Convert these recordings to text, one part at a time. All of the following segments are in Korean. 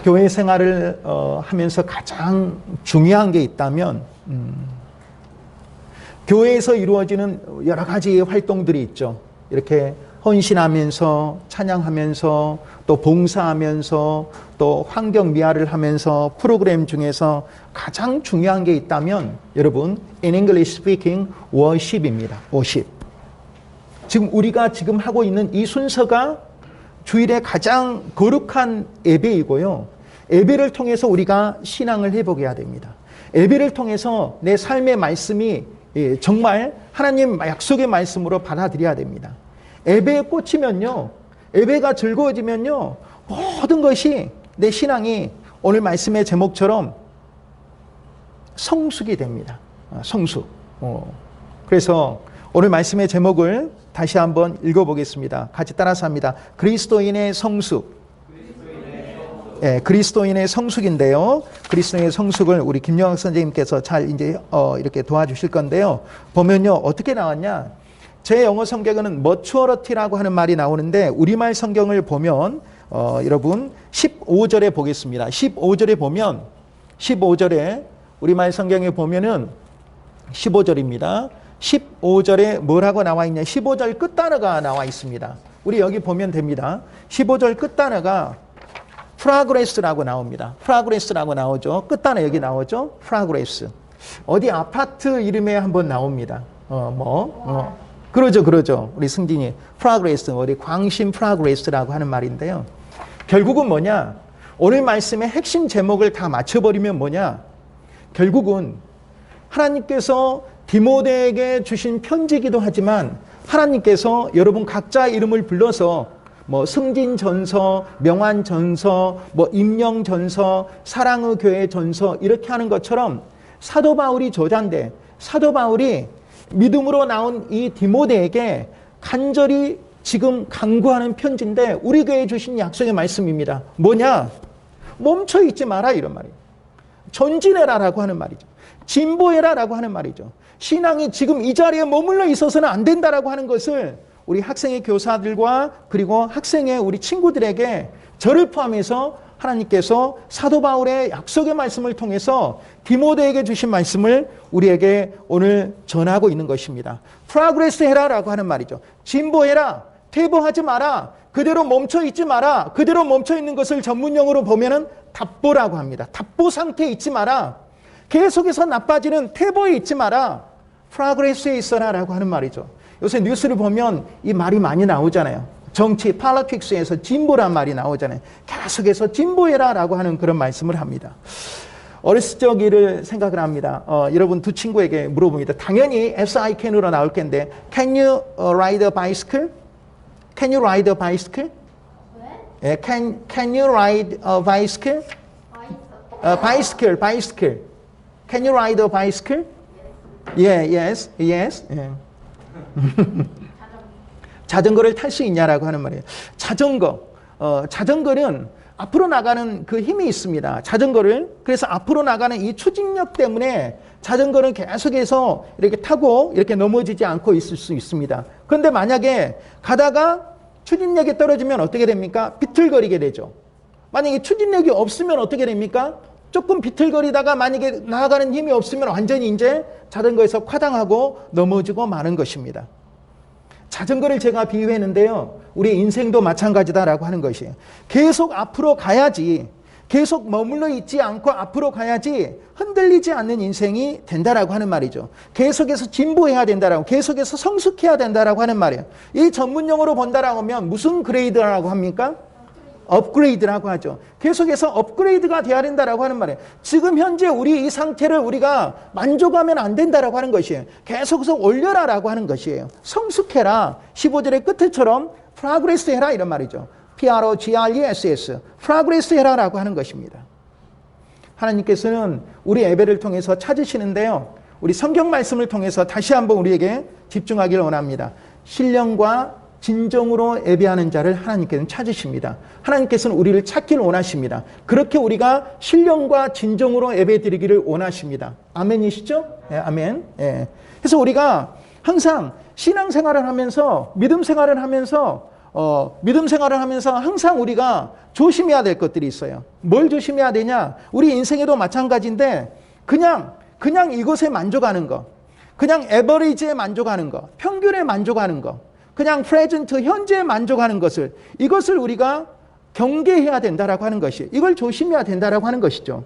교회 생활을 하면서 가장 중요한 게 있다면 교회에서 이루어지는 여러 가지 활동들이 있죠. 이렇게 헌신하면서 찬양하면서 또 봉사하면서 또 환경 미화를 하면서 프로그램 중에서 가장 중요한 게 있다면 여러분 in English speaking worship입니다. worship. 지금 우리가 지금 하고 있는 이 순서가 주일에 가장 거룩한 예배이고요. 예배를 통해서 우리가 신앙을 회복해야 됩니다. 예배를 통해서 내 삶의 말씀이 정말 하나님 약속의 말씀으로 받아들여야 됩니다. 예배에 꽂히면요, 예배가 즐거워지면요, 모든 것이 내 신앙이 오늘 말씀의 제목처럼 성숙이 됩니다. 성숙. 그래서 오늘 말씀의 제목을 다시 한번 읽어보겠습니다. 같이 따라서 합니다. 그리스도인의 성숙. 예, 그리스도인의 성숙인데요. 그리스도인의 성숙을 우리 김영학 선생님께서 잘 이제 이렇게 도와주실 건데요. 보면요, 어떻게 나왔냐? 제 영어 성경에는 머추어러티라고 하는 말이 나오는데 우리말 성경을 보면 여러분 15절에 보겠습니다. 15절에 보면 15절에 우리말 성경에 보면은 15절입니다. 15절에 뭐라고 나와 있냐? 15절 끝단어가 나와 있습니다. 우리 여기 보면 됩니다. 15절 끝단어가 프라그레스라고 나옵니다. 프라그레스라고 나오죠. 끝단어 여기 나오죠. 프라그레스. 어디 아파트 이름에 한번 나옵니다. 그러죠. 우리 승진이 프라그레스, 우리 광신 프라그레스라고 하는 말인데요. 결국은 뭐냐? 오늘 말씀의 핵심 제목을 다 맞춰버리면 뭐냐? 결국은 하나님께서 디모데에게 주신 편지이기도 하지만 하나님께서 여러분 각자 이름을 불러서 뭐 승진전서, 명환전서, 뭐 임령전서, 사랑의 교회 전서 이렇게 하는 것처럼 사도 바울이 저자인데 사도 바울이 믿음으로 나온 이 디모데에게 간절히 지금 간구하는 편지인데 우리 교회에 주신 약속의 말씀입니다. 뭐냐? 멈춰 있지 마라 이런 말이에요. 전진해라라고 하는 말이죠. 진보해라라고 하는 말이죠. 신앙이 지금 이 자리에 머물러 있어서는 안 된다라고 하는 것을 우리 학생의 교사들과 그리고 학생의 우리 친구들에게 저를 포함해서 하나님께서 사도 바울의 약속의 말씀을 통해서 디모데에게 주신 말씀을 우리에게 오늘 전하고 있는 것입니다. 프로그레스 해라라고 하는 말이죠. 진보해라. 퇴보하지 마라. 그대로 멈춰 있지 마라. 그대로 멈춰 있는 것을 전문용어로 보면은 답보라고 합니다. 답보 상태에 있지 마라. 계속해서 나빠지는 퇴보에 있지 마라. 프로그레스에 있어라라고 하는 말이죠. 요새 뉴스를 보면 이 말이 많이 나오잖아요. 정치, 팔로틱스에서 진보란 말이 나오잖아요. 계속해서 진보해라라고 하는 그런 말씀을 합니다. 어렸을 적 일을 생각을 합니다. 여러분 두 친구에게 물어봅니다. 당연히 S-I-CAN으로 나올 텐데 Can you ride a bicycle? Can you ride a bicycle? 네? Can you ride a bicycle? Bicycle. Can you ride a bicycle? Yes. Yeah. 자전거를 탈 수 있냐라고 하는 말이에요. 자전거는 앞으로 나가는 그 힘이 있습니다. 그래서 앞으로 나가는 이 추진력 때문에 자전거는 계속해서 이렇게 타고 이렇게 넘어지지 않고 있을 수 있습니다. 그런데 만약에 가다가 추진력이 떨어지면 어떻게 됩니까? 비틀거리게 되죠. 만약에 추진력이 없으면 어떻게 됩니까? 조금 비틀거리다가 만약에 나아가는 힘이 없으면 완전히 이제 자전거에서 과당하고 넘어지고 마는 것입니다. 자전거를 제가 비유했는데요. 우리 인생도 마찬가지다라고 하는 것이에요. 계속 앞으로 가야지, 계속 머물러 있지 않고 앞으로 가야지 흔들리지 않는 인생이 된다라고 하는 말이죠. 계속해서 진보해야 된다라고, 계속해서 성숙해야 된다라고 하는 말이에요. 이 전문용어로 본다라고 하면 무슨 그레이드라고 합니까? 업그레이드라고 하죠. 계속해서 업그레이드가 돼야 된다라고 하는 말이에요. 지금 현재 우리 이 상태를 우리가 만족하면 안 된다라고 하는 것이에요. 계속해서 올려라라고 하는 것이에요. 성숙해라. 15절의 끝에처럼 프로그레스 해라 이런 말이죠. P-R-O-G-R-E-S-S. 프로그레스 해라라고 하는 것입니다. 하나님께서는 우리 예배를 통해서 찾으시는데요. 우리 성경 말씀을 통해서 다시 한번 우리에게 집중하기를 원합니다. 신령과 진정으로 예배하는 자를 하나님께서는 찾으십니다. 하나님께서는 우리를 찾기를 원하십니다. 그렇게 우리가 신령과 진정으로 예배드리기를 원하십니다. 아멘이시죠? 네, 아멘. 네. 그래서 우리가 항상 신앙생활을 하면서 믿음 생활을 하면서 믿음 생활을 하면서 항상 우리가 조심해야 될 것들이 있어요. 뭘 조심해야 되냐? 우리 인생에도 마찬가지인데 그냥 이것에 만족하는 거, 그냥 에버리지에 만족하는 거, 평균에 만족하는 거, 그냥 프레젠트 현재에 만족하는 것을, 이것을 우리가 경계해야 된다라고 하는 것이, 이걸 조심해야 된다라고 하는 것이죠.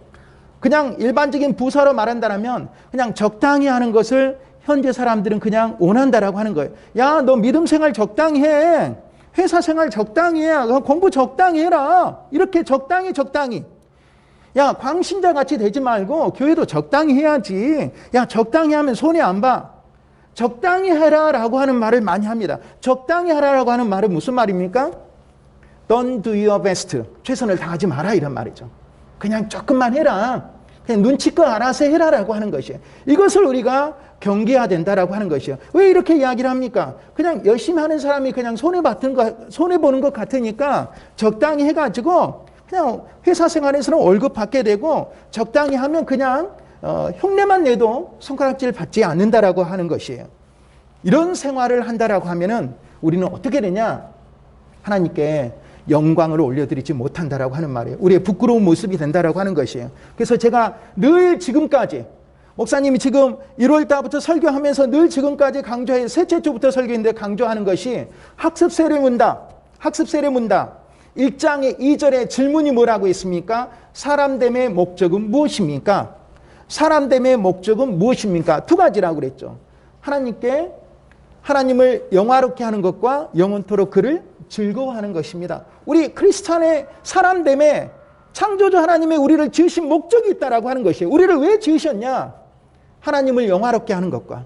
그냥 일반적인 부사로 말한다면 그냥 적당히 하는 것을 현재 사람들은 그냥 원한다라고 하는 거예요. 야, 너 믿음 생활 적당히 해. 회사 생활 적당히 해. 공부 적당히 해라. 이렇게 적당히. 야, 광신자 같이 되지 말고 교회도 적당히 해야지. 야, 적당히 하면 손해 안 봐. 적당히 해라라고 하는 말을 많이 합니다. 적당히 하라라고 하는 말은 무슨 말입니까? Don't do your best. 최선을 다하지 마라 이런 말이죠. 그냥 조금만 해라. 그냥 눈치껏 알아서 해라라고 하는 것이에요. 이것을 우리가 경계해야 된다라고 하는 것이에요. 왜 이렇게 이야기를 합니까? 그냥 열심히 하는 사람이 그냥 손해보는 것 같으니까 적당히 해가지고 그냥 회사 생활에서는 월급 받게 되고 적당히 하면 그냥 흉내만 내도 손가락질 받지 않는다라고 하는 것이에요. 이런 생활을 한다라고 하면은 우리는 어떻게 되냐? 하나님께 영광을 올려드리지 못한다라고 하는 말이에요. 우리의 부끄러운 모습이 된다라고 하는 것이에요. 그래서 제가 늘 지금까지, 목사님이 지금 1월 달부터 설교하면서 늘 지금까지 강조해, 셋째 주부터 설교인데 강조하는 것이 학습 세례 문답. 1장의 2절에 질문이 뭐라고 있습니까? 사람됨의 목적은 무엇입니까? 사람됨의 목적은 무엇입니까? 두 가지라고 그랬죠. 하나님을 영화롭게 하는 것과 영원토록 그를 즐거워하는 것입니다. 우리 크리스찬의 사람됨에 창조주 하나님의 우리를 지으신 목적이 있다라고 하는 것이에요. 우리를 왜 지으셨냐? 하나님을 영화롭게 하는 것과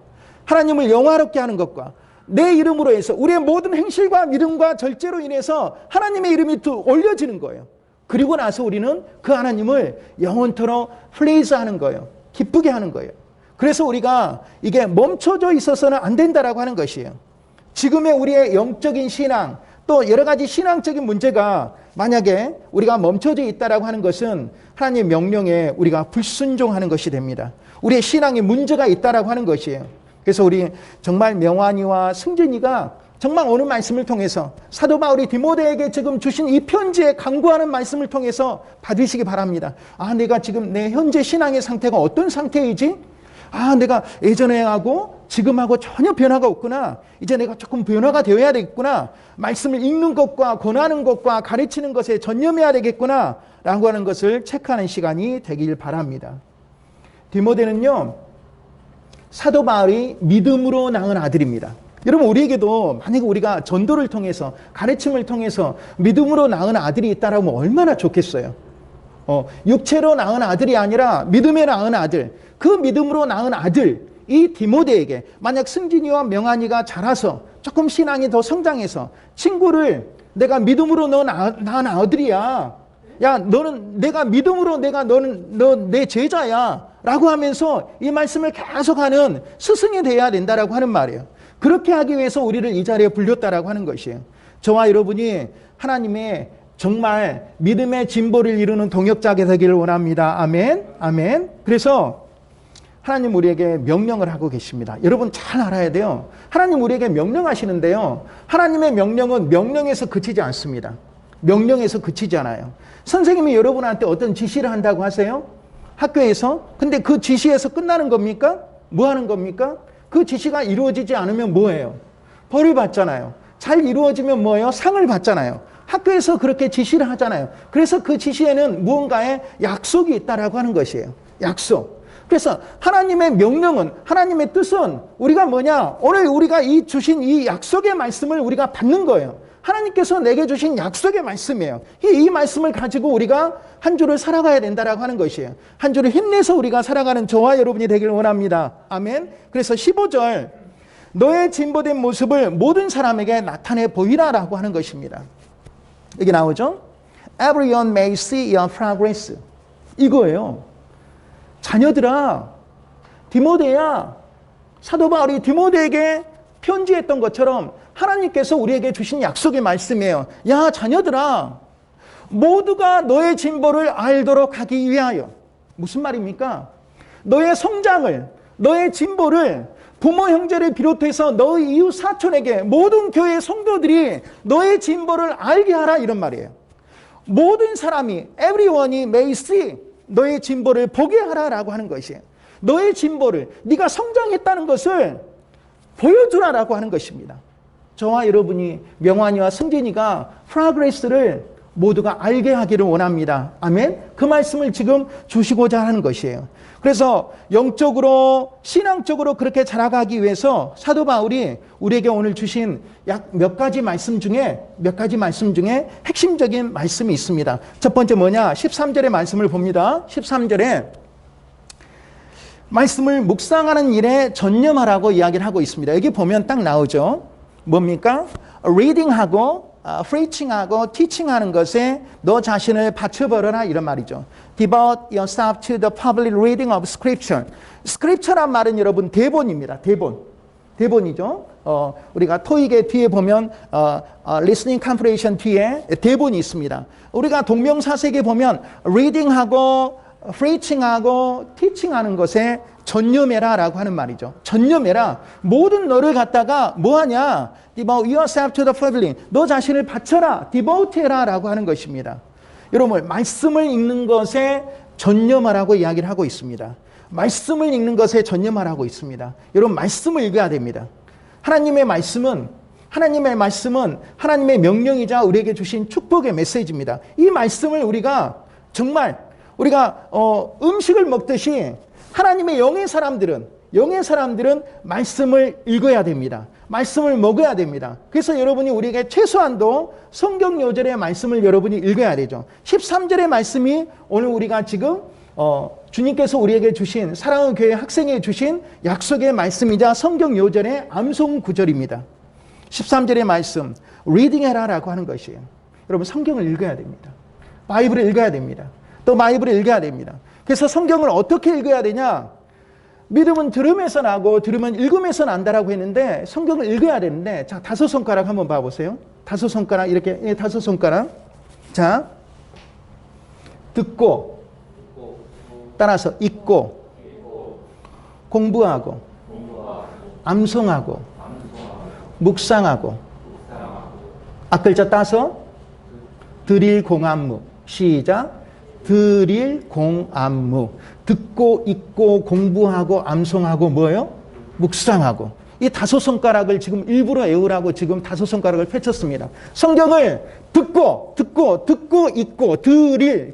내 이름으로 해서 우리의 모든 행실과 믿음과 절제로 인해서 하나님의 이름이 또 올려지는 거예요. 그리고 나서 우리는 그 하나님을 영원토록 플레이스하는 거예요. 기쁘게 하는 거예요. 그래서 우리가 이게 멈춰져 있어서는 안 된다라고 하는 것이에요. 지금의 우리의 영적인 신앙, 또 여러 가지 신앙적인 문제가 만약에 우리가 멈춰져 있다라고 하는 것은 하나님의 명령에 우리가 불순종하는 것이 됩니다. 우리의 신앙에 문제가 있다라고 하는 것이에요. 그래서 우리 정말 명환이와 승진이가 정말 오늘 말씀을 통해서 사도 바울이 디모데에게 지금 주신 이 편지에 강구하는 말씀을 통해서 받으시기 바랍니다. 아, 내가 지금 내 현재 신앙의 상태가 어떤 상태이지? 아, 내가 예전에하고 지금하고 전혀 변화가 없구나. 이제 내가 조금 변화가 되어야 되겠구나. 말씀을 읽는 것과 권하는 것과 가르치는 것에 전념해야 되겠구나 라고 하는 것을 체크하는 시간이 되길 바랍니다. 디모데는요, 사도 바울이 믿음으로 낳은 아들입니다. 여러분, 우리에게도 만약에 우리가 전도를 통해서 가르침을 통해서 믿음으로 낳은 아들이 있다라면 얼마나 좋겠어요. 육체로 낳은 아들이 아니라 믿음에 낳은 아들, 그 믿음으로 낳은 아들, 이 디모데에게 만약 승진이와 명한이가 자라서 조금 신앙이 더 성장해서 친구를 내가 믿음으로 너 낳은 아들이야. 야, 너는 내가 믿음으로 너 내 제자야. 라고 하면서 이 말씀을 계속하는 스승이 되어야 된다라고 하는 말이에요. 그렇게 하기 위해서 우리를 이 자리에 불렸다라고 하는 것이에요. 저와 여러분이 하나님의 정말 믿음의 진보를 이루는 동역자가 되기를 원합니다. 아멘. 아멘. 그래서 하나님 우리에게 명령을 하고 계십니다. 여러분 잘 알아야 돼요. 하나님 우리에게 명령하시는데요. 하나님의 명령은 명령에서 그치지 않습니다. 명령에서 그치지 않아요. 선생님이 여러분한테 어떤 지시를 한다고 하세요? 학교에서? 근데 그 지시에서 끝나는 겁니까? 뭐 하는 겁니까? 그 지시가 이루어지지 않으면 뭐예요? 벌을 받잖아요. 잘 이루어지면 뭐예요? 상을 받잖아요. 학교에서 그렇게 지시를 하잖아요. 그래서 그 지시에는 무언가의 약속이 있다라고 하는 것이에요. 약속. 그래서 하나님의 명령은, 하나님의 뜻은 우리가 뭐냐? 오늘 우리가 주신 이 약속의 말씀을 우리가 받는 거예요. 하나님께서 내게 주신 약속의 말씀이에요. 이 말씀을 가지고 우리가 한 주를 살아가야 된다라고 하는 것이에요. 한 주를 힘내서 우리가 살아가는 저와 여러분이 되기를 원합니다. 아멘. 그래서 15절, 너의 진보된 모습을 모든 사람에게 나타내 보이라라고 하는 것입니다. 여기 나오죠? Everyone may see your progress. 이거예요. 자녀들아, 디모데야, 사도 바울이 디모데에게 편지했던 것처럼 하나님께서 우리에게 주신 약속의 말씀이에요. 야, 자녀들아, 모두가 너의 진보를 알도록 하기 위하여. 무슨 말입니까? 너의 성장을, 너의 진보를 부모 형제를 비롯해서 너의 이웃 사촌에게 모든 교회 성도들이 너의 진보를 알게 하라 이런 말이에요. 모든 사람이 everyone이 may see 너의 진보를 보게 하라라고 하는 것이에요. 너의 진보를 네가 성장했다는 것을 보여주라라고 하는 것입니다. 저와 여러분이 명환이와 승진이가 프로그레스를 모두가 알게 하기를 원합니다. 아멘. 그 말씀을 지금 주시고자 하는 것이에요. 그래서 영적으로 신앙적으로 그렇게 자라가기 위해서 사도 바울이 우리에게 오늘 주신 약 몇 가지 말씀 중에 핵심적인 말씀이 있습니다. 첫 번째 뭐냐? 13절의 말씀을 봅니다. 13절에 말씀을 묵상하는 일에 전념하라고 이야기를 하고 있습니다. 여기 보면 딱 나오죠. 뭡니까? reading하고 preaching하고 teaching하는 것에 너 자신을 바쳐버려라 이런 말이죠. Devote yourself to the public reading of Scripture. Scripture란 말은 여러분 대본입니다. 대본이죠. 우리가 토익의 뒤에 보면 listening comprehension 뒤에 대본이 있습니다. 우리가 동명사색에 보면 reading하고 preaching하고 teaching하는 것에 전념해라라고 하는 말이죠. 전념해라. 모든 너를 갖다가 뭐하냐? Devote yourself to the public. 너 자신을 바쳐라. Devote 해라라고 하는 것입니다. 여러분 말씀을 읽는 것에 전념하라고 이야기를 하고 있습니다. 말씀을 읽는 것에 전념하라고 있습니다. 여러분 말씀을 읽어야 됩니다. 하나님의 말씀은 하나님의 명령이자 우리에게 주신 축복의 메시지입니다. 이 말씀을 우리가 정말 음식을 먹듯이 하나님의 영의 사람들은 말씀을 읽어야 됩니다. 말씀을 먹어야 됩니다. 그래서 여러분이 우리에게 최소한도 성경 요절의 말씀을 여러분이 읽어야 되죠. 13절의 말씀이 오늘 우리가 지금 주님께서 우리에게 주신 사랑의 교회 학생에 주신 약속의 말씀이자 성경 요절의 암송 구절입니다. 13절의 말씀 리딩 해라라고 하는 것이에요. 여러분 성경을 읽어야 됩니다. 바이블을 읽어야 됩니다. 또 바이블을 읽어야 됩니다. 그래서 성경을 어떻게 읽어야 되냐? 믿음은 들음에서 나고 들으면 읽음에서 난다라고 했는데 성경을 읽어야 되는데 자, 다섯 손가락 한번 봐보세요. 다섯 손가락 이렇게 다섯 손가락. 자, 듣고 따라서 읽고 공부하고 암송하고 묵상하고 앞글자 따서 드릴 공안무. 시작. 드릴 공안무. 듣고 읽고 공부하고 암송하고 뭐예요? 묵상하고. 이 다섯 손가락을 지금 일부러 외우라고 지금 다섯 손가락을 펼쳤습니다. 성경을 듣고 읽고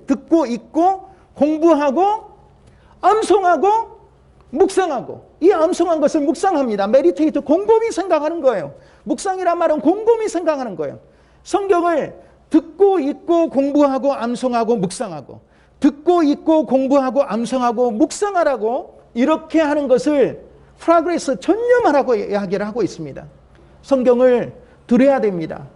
듣고 읽고 공부하고 암송하고 묵상하고. 이 암송한 것을 묵상합니다. 메디테이트 곰곰이 생각하는 거예요. 묵상이란 말은 곰곰이 생각하는 거예요. 성경을 듣고 읽고 공부하고 암송하고 묵상하고 듣고 읽고 공부하고 암송하고 묵상하라고 이렇게 하는 것을 프로그레스 전념하라고 이야기를 하고 있습니다. 성경을 들어야 됩니다.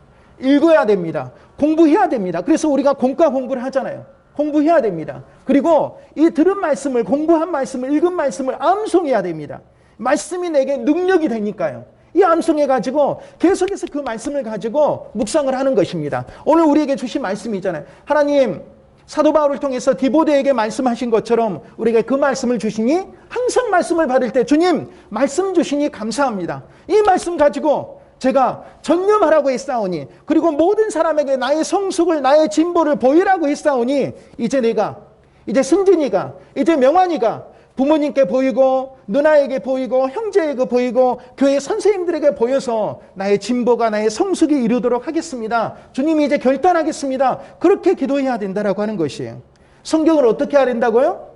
읽어야 됩니다. 공부해야 됩니다. 그래서 우리가 공과 공부를 하잖아요. 공부해야 됩니다. 그리고 이 들은 말씀을 공부한 말씀을 읽은 말씀을 암송해야 됩니다. 말씀이 내게 능력이 되니까요. 이 암송해가지고 계속해서 그 말씀을 가지고 묵상을 하는 것입니다. 오늘 우리에게 주신 말씀이 있잖아요. 하나님 사도 바울을 통해서 디모데에게 말씀하신 것처럼 우리에게 그 말씀을 주시니 항상 말씀을 받을 때 주님 말씀 주시니 감사합니다. 이 말씀 가지고 제가 전념하라고 했사오니 그리고 모든 사람에게 나의 성숙을 나의 진보를 보이라고 했사오니 이제 승진이가 이제 명환이가 부모님께 보이고 누나에게 보이고 형제에게 보이고 교회 선생님들에게 보여서 나의 진보가 나의 성숙이 이루도록 하겠습니다. 주님이 이제 결단하겠습니다. 그렇게 기도해야 된다라고 하는 것이에요. 성경을 어떻게 해야 된다고요?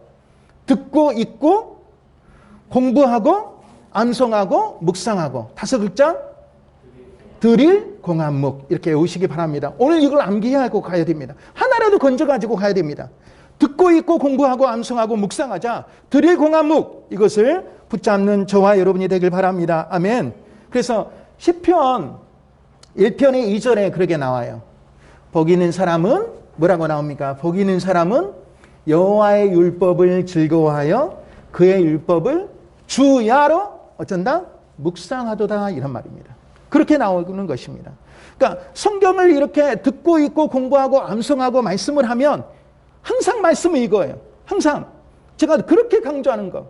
듣고 읽고 공부하고 암송하고 묵상하고 다섯 글자 드릴 공안묵 이렇게 외우시기 바랍니다. 오늘 이걸 암기하고 가야 됩니다. 하나라도 건져가지고 가야 됩니다. 듣고 읽고 공부하고 암송하고 묵상하자 드릴 공안묵 이것을 붙잡는 저와 여러분이 되길 바랍니다. 아멘. 그래서 시편 1편의 2절에 그렇게 나와요. 복 있는 사람은 뭐라고 나옵니까? 복 있는 사람은 여호와의 율법을 즐거워하여 그의 율법을 주야로 어쩐다? 묵상하도다 이런 말입니다. 그렇게 나오는 것입니다. 그러니까 성경을 이렇게 듣고 읽고 공부하고 암송하고 말씀을 하면 항상 말씀을 읽어요. 항상. 제가 그렇게 강조하는 거.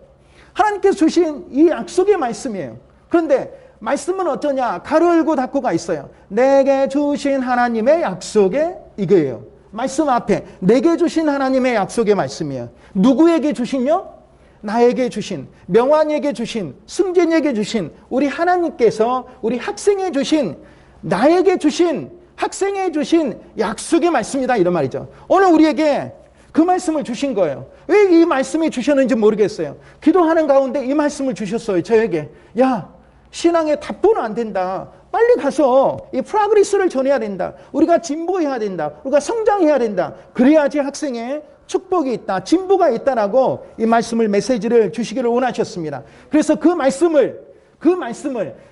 하나님께서 주신 이 약속의 말씀이에요. 그런데 말씀은 어떠냐? 가로 열고 닫고가 있어요. 내게 주신 하나님의 약속의 이거예요. 말씀 앞에 내게 주신 하나님의 약속의 말씀이에요. 누구에게 주신요? 나에게 주신, 명환에게 주신, 승진에게 주신, 우리 하나님께서 우리 학생에 주신, 나에게 주신, 학생에 주신 약속의 말씀이다 이런 말이죠. 오늘 우리에게 그 말씀을 주신 거예요. 왜 이 말씀이 주셨는지 모르겠어요. 기도하는 가운데 이 말씀을 주셨어요. 저에게. 야, 신앙의 답보는 안 된다. 빨리 가서 이 프로그레스를 전해야 된다. 우리가 진보해야 된다. 우리가 성장해야 된다. 그래야지 학생의 축복이 있다. 진보가 있다라고 이 말씀을 메시지를 주시기를 원하셨습니다. 그래서 그 말씀을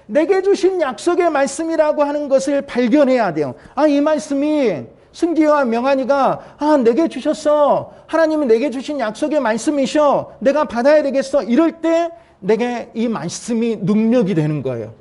내게 주신 약속의 말씀이라고 하는 것을 발견해야 돼요. 아, 이 말씀이 승지와 명한이가 내게 주셨어. 하나님은 내게 주신 약속의 말씀이셔. 내가 받아야 되겠어. 이럴 때 내게 이 말씀이 능력이 되는 거예요.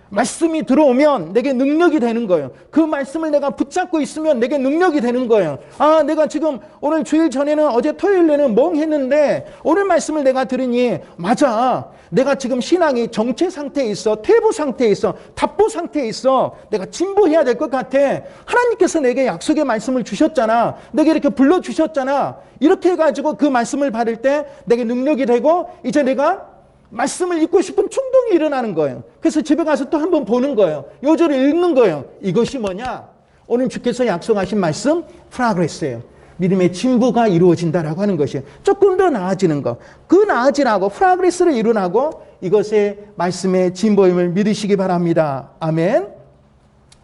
말씀이 들어오면 내게 능력이 되는 거예요. 그 말씀을 내가 붙잡고 있으면 내게 능력이 되는 거예요. 아, 내가 지금 오늘 주일 전에는 어제 토요일에는 멍했는데 오늘 말씀을 내가 들으니 맞아. 내가 지금 신앙이 정체 상태에 있어. 퇴보 상태에 있어. 답보 상태에 있어. 내가 진보해야 될 것 같아. 하나님께서 내게 약속의 말씀을 주셨잖아. 내게 이렇게 불러주셨잖아. 이렇게 해가지고 그 말씀을 받을 때 내게 능력이 되고 이제 내가 말씀을 읽고 싶은 충동이 일어나는 거예요. 그래서 집에 가서 또 한번 보는 거예요. 요절을 읽는 거예요. 이것이 뭐냐? 오늘 주께서 약속하신 말씀 프로그레스예요. 믿음의 진보가 이루어진다라고 하는 것이에요. 조금 더 나아지는 것. 그 나아지라고 프로그레스를 이루나고 이것의 말씀의 진보임을 믿으시기 바랍니다. 아멘.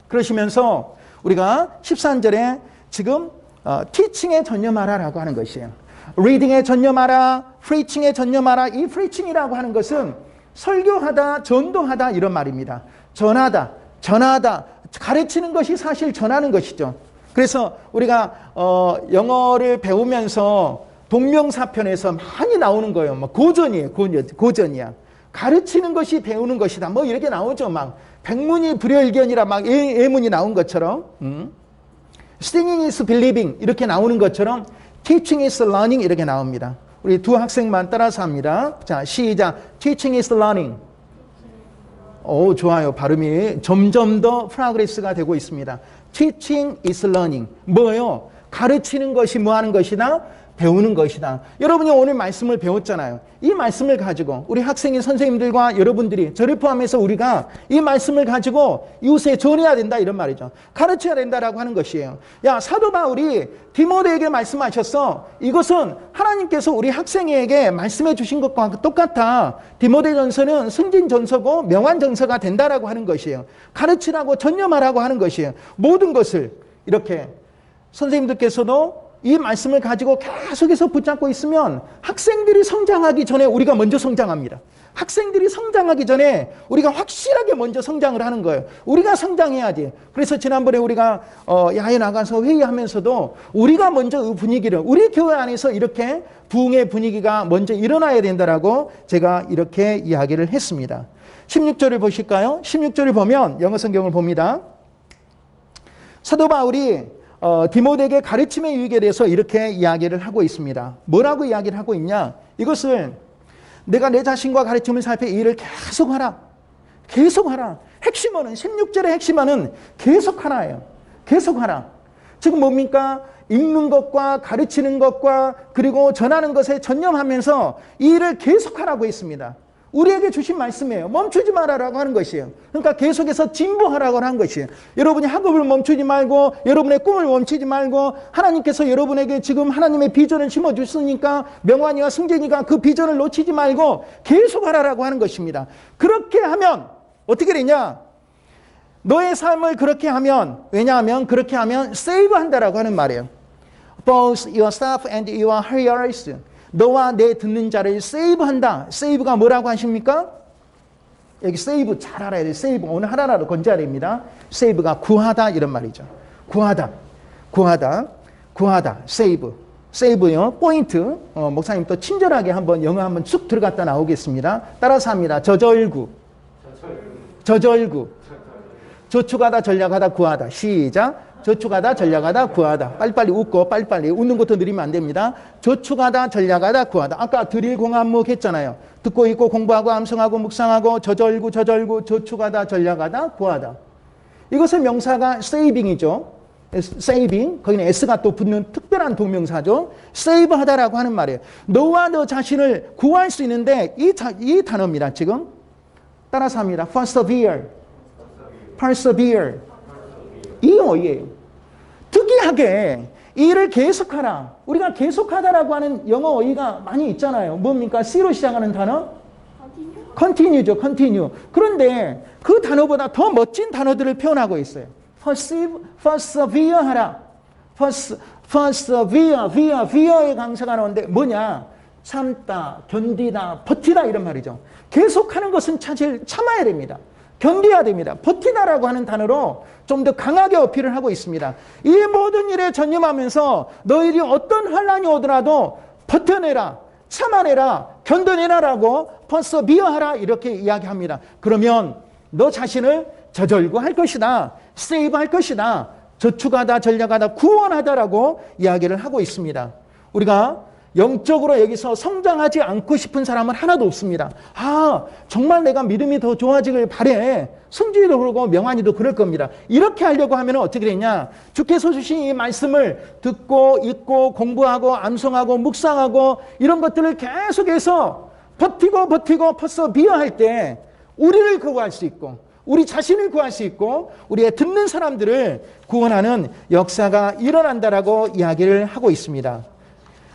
그러시면서 우리가 13절에 지금 티칭에 전념하라라고 하는 것이에요. 리딩에 전념하라, 프리칭에 전념하라. 이 프리칭이라고 하는 것은 설교하다, 전도하다 이런 말입니다. 전하다, 가르치는 것이 사실 전하는 것이죠. 그래서 우리가 영어를 배우면서 동명사편에서 많이 나오는 거예요. 뭐 고전이야. 가르치는 것이 배우는 것이다. 뭐 이렇게 나오죠. 막 백문이 불여일견이라 막 예문이 나온 것처럼, Singing is believing 이렇게 나오는 것처럼. Teaching is learning 이렇게 나옵니다. 우리 두 학생만 따라서 합니다. 자, 시작. Teaching is learning. 오, 좋아요. 발음이 점점 더 프로그레스가 되고 있습니다. Teaching is learning. 뭐예요? 가르치는 것이 뭐 하는 것이다? 배우는 것이다. 여러분이 오늘 말씀을 배웠잖아요. 이 말씀을 가지고 우리 학생인 선생님들과 여러분들이 저를 포함해서 우리가 이 말씀을 가지고 이웃에 전해야 된다 이런 말이죠. 가르쳐야 된다라고 하는 것이에요. 야, 사도 바울이 디모데에게 말씀하셨어. 이것은 하나님께서 우리 학생에게 말씀해 주신 것과 똑같아. 디모데전서는 승진전서고 명환전서가 된다라고 하는 것이에요. 가르치라고 전념하라고 하는 것이에요. 모든 것을 이렇게 선생님들께서도 이 말씀을 가지고 계속해서 붙잡고 있으면 학생들이 성장하기 전에 우리가 먼저 성장합니다. 학생들이 성장하기 전에 우리가 확실하게 먼저 성장을 하는 거예요. 우리가 성장해야지. 그래서 지난번에 우리가 야외 나가서 회의하면서도 우리가 먼저 그 분위기를 우리 교회 안에서 이렇게 부흥의 분위기가 먼저 일어나야 된다라고 제가 이렇게 이야기를 했습니다. 16절을 보실까요? 16절을 보면 영어 성경을 봅니다. 사도 바울이 디모데에게 가르침의 유익에 대해서 이렇게 이야기를 하고 있습니다. 뭐라고 이야기를 하고 있냐? 이것을 내가 내 자신과 가르침을 살펴 이 일을 계속하라. 계속하라. 핵심어는 16절의 핵심어는 계속하라예요. 계속하라. 지금 뭡니까? 읽는 것과 가르치는 것과 그리고 전하는 것에 전념하면서 이 일을 계속하라고 했습니다. 우리에게 주신 말씀이에요. 멈추지 말아라고 하는 것이에요. 그러니까 계속해서 진보하라고 하는 것이에요. 여러분이 학업을 멈추지 말고 여러분의 꿈을 멈추지 말고 하나님께서 여러분에게 지금 하나님의 비전을 심어주시니까 명환이와 승진이가 그 비전을 놓치지 말고 계속하라고 하는 것입니다. 그렇게 하면 어떻게 되냐? 너의 삶을 그렇게 하면 왜냐하면 그렇게 하면 세이브한다라고 하는 말이에요. Both yourself and your hearers. 너와 내 듣는 자를 세이브한다. 세이브가 뭐라고 하십니까? 여기 세이브 잘 알아야 돼요. 세이브 오늘 하나라도 건져야 됩니다. 세이브가 구하다 이런 말이죠. 구하다. 세이브. 세이브요. 포인트. 목사님 또 친절하게 한번 영어 한번 쑥 들어갔다 나오겠습니다. 따라서 합니다. 저절구. 저축하다, 전략하다, 구하다. 시작. 저축하다, 전략하다, 구하다. 빨리빨리 웃고 빨리빨리 웃는 것도 느리면 안 됩니다. 저축하다, 전략하다, 구하다. 아까 드릴 공한목 했잖아요. 듣고 있고 공부하고 암송하고 묵상하고 저절구 저축하다 전략하다 구하다. 이것의 명사가 saving이죠. saving, 거기는 s가 또 붙는 특별한 동명사죠. save하다라고 하는 말이에요. 너와 너 자신을 구할 수 있는데 이 단어입니다. 지금 따라서 합니다. persevere. 이 어휘예요. 특이하게 일을 계속하라. 우리가 계속하다라고 하는 영어 어휘가 많이 있잖아요. 뭡니까? C로 시작하는 단어? continue죠. continue. 그런데 그 단어보다 더 멋진 단어들을 표현하고 있어요. persevere 하라. persevere의 강사가 나오는데 뭐냐? 참다, 견디다, 버티다 이런 말이죠. 계속하는 것은 사실 참아야 됩니다. 견뎌야 됩니다. 버티다라고 하는 단어로 좀 더 강하게 어필을 하고 있습니다. 이 모든 일에 전념하면서 너희들이 어떤 환란이 오더라도 버텨내라, 참아내라, 견뎌내라라고 persevere하라 이렇게 이야기합니다. 그러면 너 자신을 저절구 할 것이다, save 할 것이다, 저축하다, 전략하다, 구원하다라고 이야기를 하고 있습니다. 우리가 영적으로 여기서 성장하지 않고 싶은 사람은 하나도 없습니다. 정말 내가 믿음이 더 좋아지길 바래. 승주이도 그러고 명환이도 그럴 겁니다. 이렇게 하려고 하면 어떻게 되냐? 주께서 주신 이 말씀을 듣고 읽고 공부하고 암송하고 묵상하고 이런 것들을 계속해서 버티고 persevere 할 때 우리를 구할 수 있고 우리 자신을 구할 수 있고 우리의 듣는 사람들을 구원하는 역사가 일어난다라고 이야기를 하고 있습니다.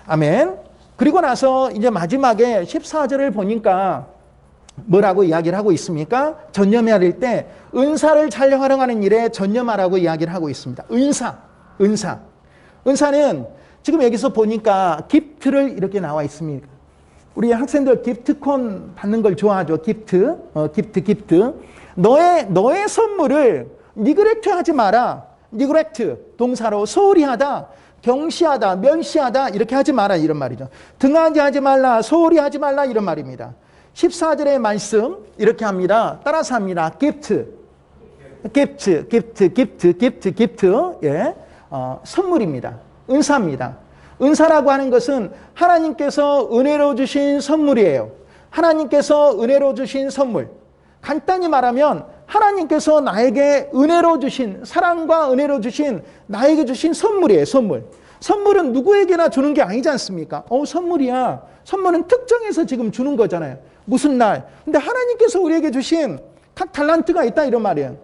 아멘. 그리고 나서 이제 마지막에 14절을 보니까 뭐라고 이야기를 하고 있습니까? 전념해야 될 때 은사를 잘 활용하는 일에 전념하라고 이야기를 하고 있습니다. 은사는 지금 여기서 보니까 기프트를 이렇게 나와 있습니다. 우리 학생들 기프트콘 받는 걸 좋아하죠. 기프트. 너의 선물을 니그렉트 하지 마라. 니그렉트 동사로 소홀히 하다, 경시하다, 멸시하다 이렇게 하지 마라 이런 말이죠. 등한히 하지 말라, 소홀히 하지 말라 이런 말입니다. 14절의 말씀 이렇게 합니다. 따라서 합니다. gift. 예, 선물입니다. 은사입니다. 은사라고 하는 것은 하나님께서 은혜로 주신 선물이에요. 하나님께서 은혜로 주신 선물. 간단히 말하면 하나님께서 나에게 은혜로 주신, 사랑과 은혜로 주신, 나에게 주신 선물이에요. 선물은 누구에게나 주는 게 아니지 않습니까? 선물이야. 선물은 특정해서 지금 주는 거잖아요. 무슨 날. 근데 하나님께서 우리에게 주신 각 달란트가 있다 이런 말이에요.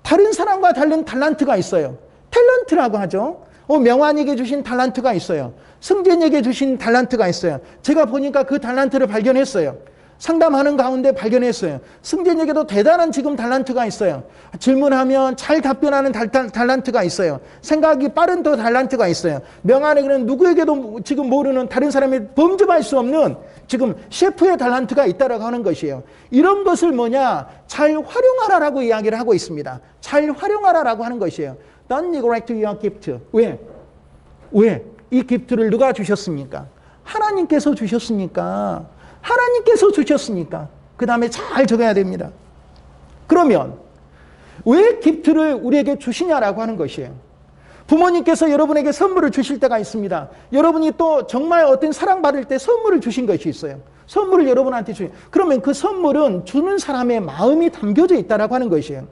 다른 사람과 다른 달란트가 있어요. 탤런트라고 하죠. 명환에게 주신 달란트가 있어요. 승진에게 주신 달란트가 있어요. 제가 보니까 그 달란트를 발견했어요. 상담하는 가운데 발견했어요. 승진에게도 대단한 지금 달란트가 있어요. 질문하면 잘 답변하는 달란트가 있어요. 생각이 빠른 또 달란트가 있어요. 명환에게는 누구에게도 지금 모르는 다른 사람이 범접할 수 없는 지금 셰프의 달란트가 있다라고 하는 것이에요. 이런 것을 뭐냐? 잘 활용하라라고 이야기를 하고 있습니다. 잘 활용하라라고 하는 것이에요. Don't neglect your gift. 왜? 이 기프트를 누가 주셨습니까? 하나님께서 주셨으니까. 그 다음에 잘 적어야 됩니다. 그러면 왜 기프트를 우리에게 주시냐라고 하는 것이에요. 부모님께서 여러분에게 선물을 주실 때가 있습니다. 여러분이 또 정말 어떤 사랑받을 때 선물을 주신 것이 있어요. 선물을 여러분한테 주신. 그러면 그 선물은 주는 사람의 마음이 담겨져 있다라고 하는 것이에요.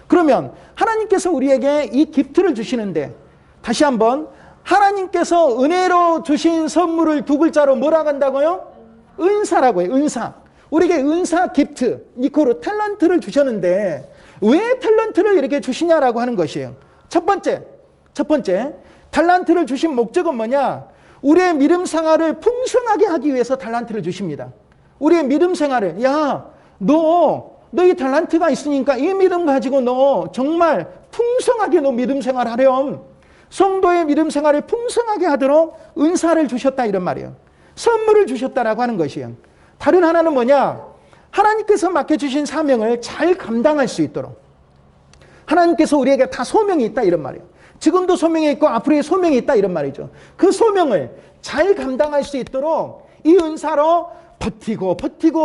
그러면 하나님께서 우리에게 이 기프트를 주시는데 다시 한번 하나님께서 은혜로 주신 선물을 두 글자로 뭐라고 한다고요? 은사라고 해요. 은사. 우리에게 은사 기프트, 이코로 탤런트를 주셨는데 왜 탤런트를 이렇게 주시냐라고 하는 것이에요. 첫 번째, 탤런트를 주신 목적은 뭐냐? 우리의 믿음 생활을 풍성하게 하기 위해서 탤런트를 주십니다. 우리의 믿음 생활을, 너 이 탤런트가 있으니까 이 믿음 가지고 너 정말 풍성하게 너 믿음 생활하렴. 성도의 믿음 생활을 풍성하게 하도록 은사를 주셨다 이런 말이에요. 선물을 주셨다라고 하는 것이에요. 다른 하나는 뭐냐? 하나님께서 맡겨주신 사명을 잘 감당할 수 있도록. 하나님께서 우리에게 다 소명이 있다 이런 말이에요. 지금도 소명이 있고 앞으로의 소명이 있다 이런 말이죠. 그 소명을 잘 감당할 수 있도록 이 은사로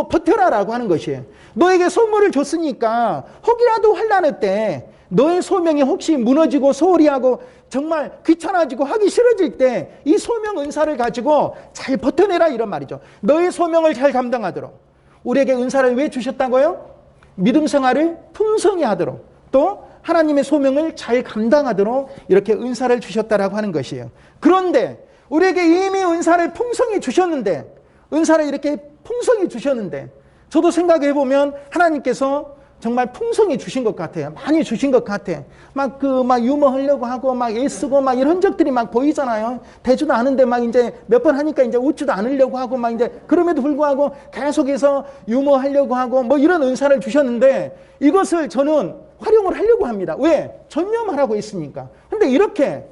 버텨라라고 하는 것이에요. 너에게 선물을 줬으니까 혹이라도 환난할 때 너의 소명이 혹시 무너지고 소홀히 하고 정말 귀찮아지고 하기 싫어질 때 이 소명 은사를 가지고 잘 버텨내라 이런 말이죠. 너의 소명을 잘 감당하도록. 우리에게 은사를 왜 주셨다고요? 믿음 생활을 풍성히 하도록, 또 하나님의 소명을 잘 감당하도록 이렇게 은사를 주셨다라고 하는 것이에요. 그런데 우리에게 이미 은사를 풍성히 주셨는데, 은사를 이렇게 풍성히 주셨는데, 저도 생각해 보면 하나님께서 정말 풍성히 주신 것 같아요. 많이 주신 것 같아. 막 유머 하려고 하고 막 애쓰고 막 이런 적들이 막 보이잖아요. 되지도 않은데 막 이제 몇 번 하니까 이제 웃지도 않으려고 하고 막 이제 그럼에도 불구하고 계속해서 유머 하려고 하고 뭐 이런 은사를 주셨는데, 이것을 저는 활용을 하려고 합니다. 왜? 전념하라고 했으니까. 근데 이렇게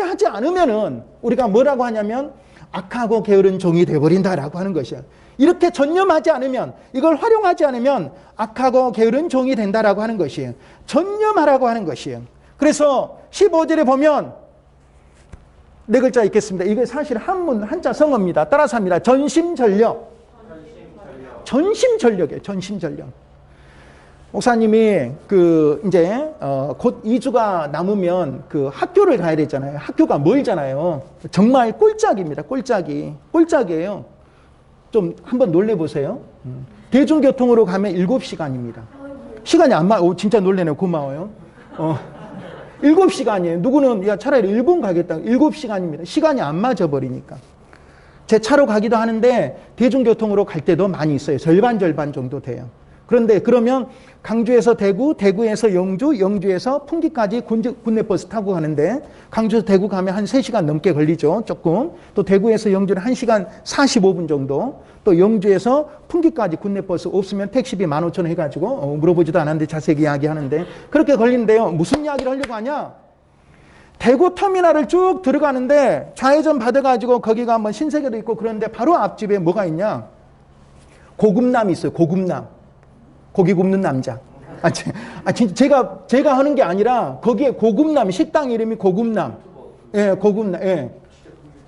하지 않으면은 우리가 뭐라고 하냐면 악하고 게으른 종이 되어버린다라고 하는 것이야. 이렇게 전념하지 않으면, 이걸 활용하지 않으면 악하고 게으른 종이 된다라고 하는 것이에요. 전념하라고 하는 것이에요. 그래서 15절에 보면 네 글자 있겠습니다. 이게 사실 한자 성어입니다. 따라서 합니다. 전심전력. 전심전력이에요. 전심전력. 목사님이 이제 곧 2주가 남으면 학교를 가야 되잖아요. 학교가 멀잖아요. 정말 꼴짝입니다. 꼴짝이에요. 좀 한번 놀래보세요. 대중교통으로 가면 7시간입니다. 시간이 안 진짜 놀래네요. 고마워요. 7시간이에요. 누구는 야 차라리 일본 가겠다. 7시간입니다. 시간이 안 맞아버리니까. 제 차로 가기도 하는데 대중교통으로 갈 때도 많이 있어요. 절반 정도 돼요. 그런데 그러면 강주에서 대구, 대구에서 영주, 영주에서 풍기까지 국내버스 타고 가는데, 강주에서 대구 가면 한 3시간 넘게 걸리죠. 조금. 또 대구에서 영주는 1시간 45분 정도. 또 영주에서 풍기까지 국내버스 없으면 택시비 15,000원 해가지고 물어보지도 않았는데 자세히 이야기하는데 그렇게 걸린대요. 무슨 이야기를 하려고 하냐? 대구 터미널을 쭉 들어가는데 좌회전 받아가지고 거기가 한번 신세계도 있고 그런데 바로 앞집에 뭐가 있냐? 고급남이 있어요. 고급남. 고기 굽는 남자. 진짜 제가 하는 게 아니라 거기에 고급남, 식당 이름이 고급남. 예, 고급남.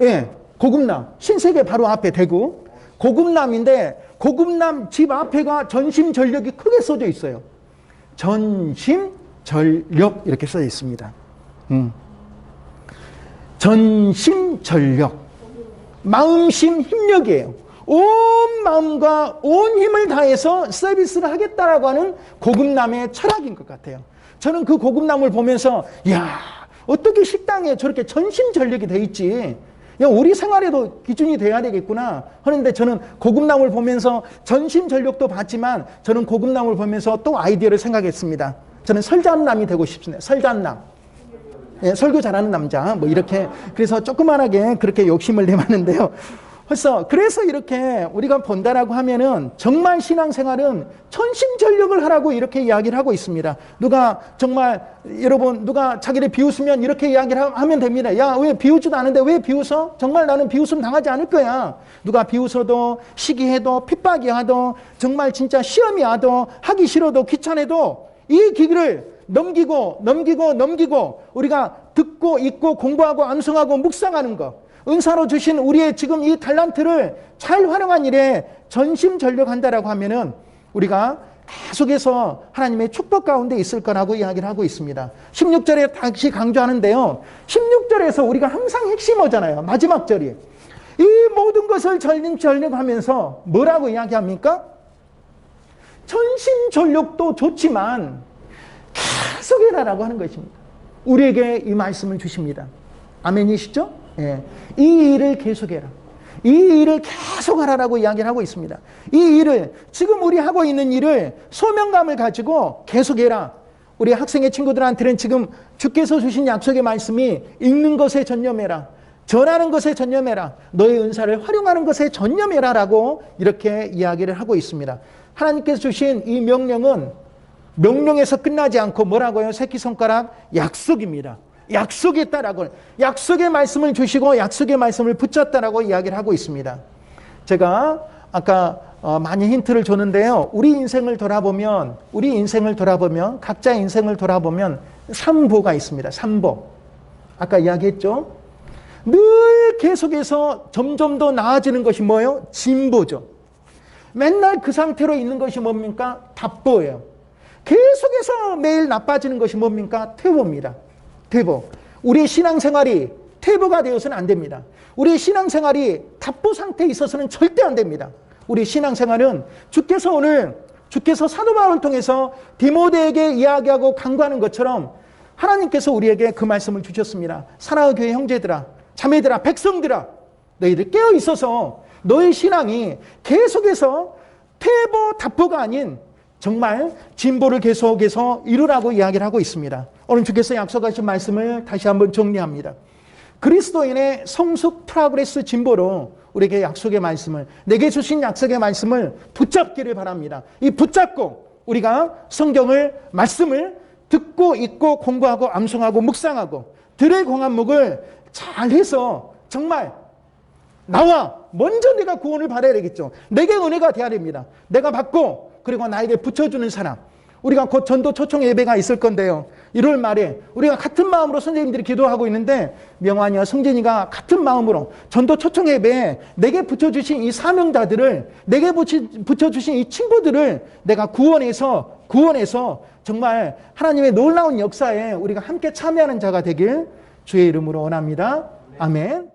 예, 고급남. 신세계 바로 앞에 대구. 고급남인데 고급남 집 앞에가 전심전력이 크게 써져 있어요. 전심전력 이렇게 써 있습니다. 전심전력. 마음심 힘력이에요. 온 마음과 온 힘을 다해서 서비스를 하겠다라고 하는 고급남의 철학인 것 같아요. 저는 그 고급남을 보면서 야, 어떻게 식당에 저렇게 전심전력이 돼 있지? 야, 우리 생활에도 기준이 돼야 되겠구나 하는데, 저는 고급남을 보면서 전심전력도 봤지만 저는 고급남을 보면서 또 아이디어를 생각했습니다. 저는 설잔남이 되고 싶습니다. 설잔남. 예, 설교 잘하는 남자 뭐 이렇게. 그래서 조그만하게 그렇게 욕심을 내봤는데요. 그래서 이렇게 우리가 본다라고 하면은 정말 신앙생활은 전심전력을 하라고 이렇게 이야기를 하고 있습니다. 누가 정말 여러분 누가 자기를 비웃으면 이렇게 이야기를 하면 됩니다. 야, 왜 비웃지도 않은데 왜 비웃어? 정말 나는 비웃음 당하지 않을 거야. 누가 비웃어도 시기해도 핍박이 하도 정말 진짜 시험이 와도 하기 싫어도 귀찮아도 이 기기를 넘기고 우리가 듣고 읽고 공부하고 암송하고 묵상하는 것, 은사로 주신 우리의 지금 이 달란트를 잘 활용한 일에 전심전력한다라고 하면은 우리가 계속해서 하나님의 축복 가운데 있을 거라고 이야기를 하고 있습니다. 16절에 다시 강조하는데요. 16절에서 우리가 항상 핵심어잖아요. 마지막 절이. 이 모든 것을 전심전력하면서 뭐라고 이야기합니까? 전심전력도 좋지만 계속해라라고 하는 것입니다. 우리에게 이 말씀을 주십니다. 아멘이시죠? 예. 이 일을 계속해라. 이 일을 계속하라라고 이야기를 하고 있습니다. 이 일을, 지금 우리 하고 있는 일을 소명감을 가지고 계속해라. 우리 학생의 친구들한테는 지금 주께서 주신 약속의 말씀이 읽는 것에 전념해라. 전하는 것에 전념해라. 너의 은사를 활용하는 것에 전념해라라고 이렇게 이야기를 하고 있습니다. 하나님께서 주신 이 명령은 명령에서 끝나지 않고 뭐라고요? 새끼손가락 약속입니다. 약속했다라고, 약속의 말씀을 주시고 약속의 말씀을 붙였다라고 이야기를 하고 있습니다. 제가 아까 많이 힌트를 줬는데요. 우리 인생을 돌아보면 각자의 인생을 돌아보면 3보가 있습니다. 3보. 아까 이야기했죠. 늘 계속해서 점점 더 나아지는 것이 뭐예요? 진보죠. 맨날 그 상태로 있는 것이 뭡니까? 답보예요. 계속해서 매일 나빠지는 것이 뭡니까? 퇴보입니다. 퇴보. 우리의 신앙생활이 퇴보가 되어서는 안 됩니다. 우리의 신앙생활이 답보 상태에 있어서는 절대 안 됩니다. 우리 신앙생활은 주께서 사도 바울을 통해서 디모데에게 이야기하고 강구하는 것처럼 하나님께서 우리에게 그 말씀을 주셨습니다. 사랑하는 교회 형제들아, 자매들아, 백성들아, 너희들 깨어 있어서 너희 신앙이 계속해서 퇴보답보가 아닌 정말 진보를 계속해서 이루라고 이야기를 하고 있습니다. 오늘 주께서 약속하신 말씀을 다시 한번 정리합니다. 그리스도인의 성숙 프로그레스 진보로 우리에게 약속의 말씀을, 내게 주신 약속의 말씀을 붙잡기를 바랍니다. 이 붙잡고 우리가 성경을, 말씀을 듣고 읽고 공부하고 암송하고 묵상하고 들의 공한목을 잘해서 정말 나와 먼저 내가 구원을 받아야 되겠죠. 내게 은혜가 돼야 됩니다. 내가 받고 그리고 나에게 붙여주는 사람. 우리가 곧 전도 초청 예배가 있을 건데요. 1월 말에 우리가 같은 마음으로 선생님들이 기도하고 있는데 명환이와 성진이가 같은 마음으로 전도 초청 예배에 내게 붙여주신 이 사명자들을, 내게 붙여주신 이 친구들을 내가 구원해서 정말 하나님의 놀라운 역사에 우리가 함께 참여하는 자가 되길 주의 이름으로 원합니다. 아멘.